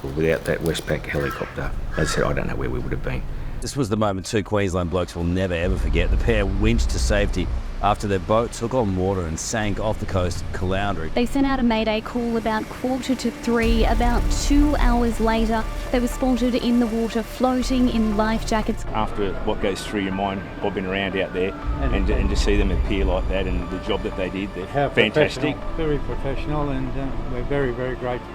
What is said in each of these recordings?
Without that Westpac helicopter, as I said, I don't know where we would have been. This was the moment two Queensland blokes will never ever forget. The pair winched to safety after their boat took on water and sank off the coast of Caloundra. They sent out a mayday call about 2:45. About 2 hours later, they were spotted in the water floating in life jackets. After what goes through your mind, bobbing around out there, and to see them appear like that and the job that they did, they're fantastic. Very professional, and we're very, very grateful.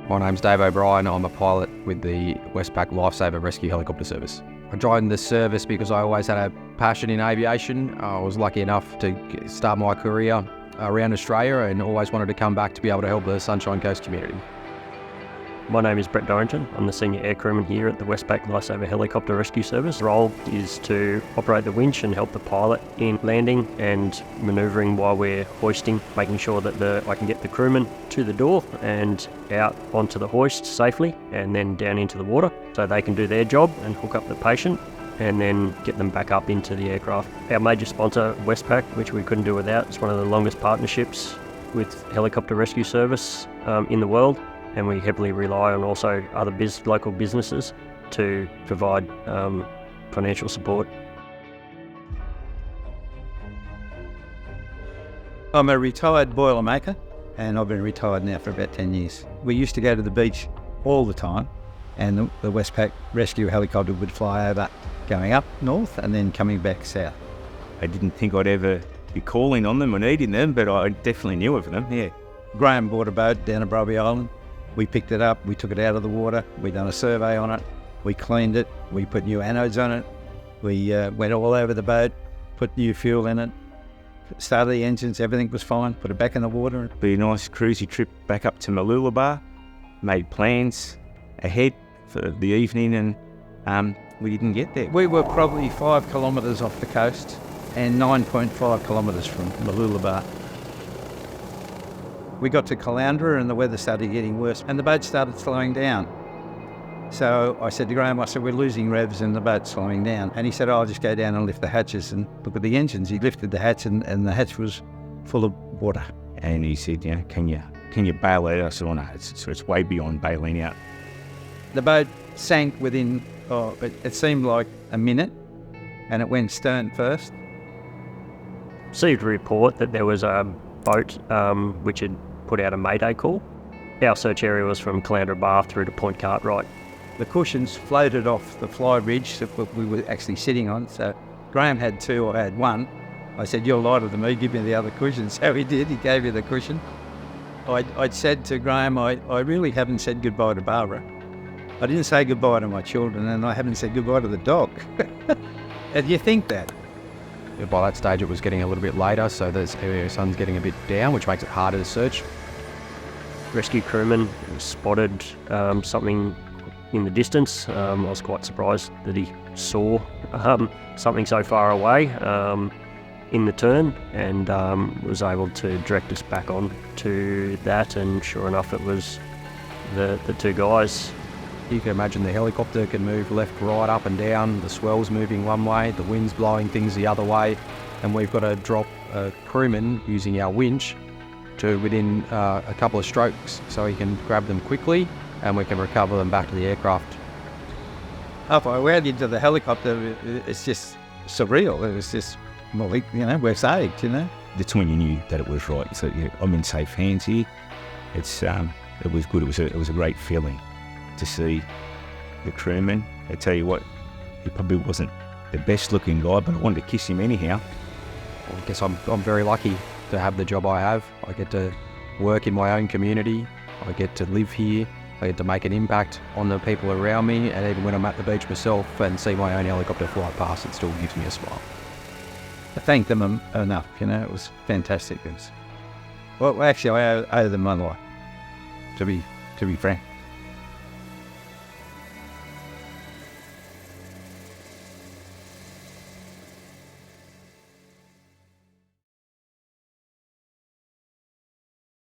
My name's Dave O'Brien. I'm a pilot with the Westpac Lifesaver Rescue Helicopter Service. I joined the service because I always had a passion in aviation. I was lucky enough to start my career around Australia and always wanted to come back to be able to help the Sunshine Coast community. My name is Brett Dorrington. I'm the senior air crewman here at the Westpac Lifesaver Helicopter Rescue Service. The role is to operate the winch and help the pilot in landing and manoeuvring while we're hoisting, making sure that I can get the crewman to the door and out onto the hoist safely and then down into the water so they can do their job and hook up the patient and then get them back up into the aircraft. Our major sponsor, Westpac, which we couldn't do without, is one of the longest partnerships with helicopter rescue service in the world. And we heavily rely on also other local businesses to provide financial support. I'm a retired boilermaker, and I've been retired now for about 10 years. We used to go to the beach all the time, and the Westpac rescue helicopter would fly over, going up north and then coming back south. I didn't think I'd ever be calling on them or needing them, but I definitely knew of them, yeah. Graham bought a boat down at Brobby Island. We picked it up, we took it out of the water, we done a survey on it, we cleaned it, we put new anodes on it, we went all over the boat, put new fuel in it, started the engines, everything was fine, put it back in the water. Be a nice cruisy trip back up to Mooloolaba, made plans ahead for the evening, and we didn't get there. We were probably 5 kilometres off the coast and 9.5 kilometres from Mooloolaba. We got to Caloundra and the weather started getting worse and the boat started slowing down. So I said to Graham, we're losing revs and the boat's slowing down. And he said, I'll just go down and lift the hatches and look at the engines. He lifted the hatch and the hatch was full of water. And he said, can you bail out? I said, no, it's way beyond bailing out. The boat sank within, it seemed like a minute, and it went stern first. Received a report that there was a boat which had put out a mayday call. Our search area was from Caloundra Bar through to Point Cartwright. The cushions floated off the fly ridge that we were actually sitting on. So Graham had 2, I had 1. I said, you're lighter than me, give me the other cushion. So he did, he gave me the cushion. I'd said to Graham, I really haven't said goodbye to Barbara. I didn't say goodbye to my children, and I haven't said goodbye to the dog. And you think that? By that stage it was getting a little bit later, so the sun's getting a bit down, which makes it harder to search. Rescue crewman spotted something in the distance. I was quite surprised that he saw something so far away in the turn, and was able to direct us back on to that, and sure enough it was the 2 guys. You can imagine the helicopter can move left, right, up and down, the swell's moving one way, the wind's blowing things the other way, and we've got to drop a crewman using our winch to within a couple of strokes so he can grab them quickly and we can recover them back to the aircraft. Up I went into the helicopter, it's just surreal. It was just, well, we're saved, That's when you knew that it was right. So I'm in safe hands here. It was good. It was a great feeling to see the crewman. I tell you what, he probably wasn't the best looking guy, but I wanted to kiss him anyhow. I guess I'm very lucky to have the job I have. I get to work in my own community. I get to live here. I get to make an impact on the people around me, and even when I'm at the beach myself and see my own helicopter fly past, it still gives me a smile. I thanked them enough, it was fantastic. Well, actually I owe them my life, to be frank.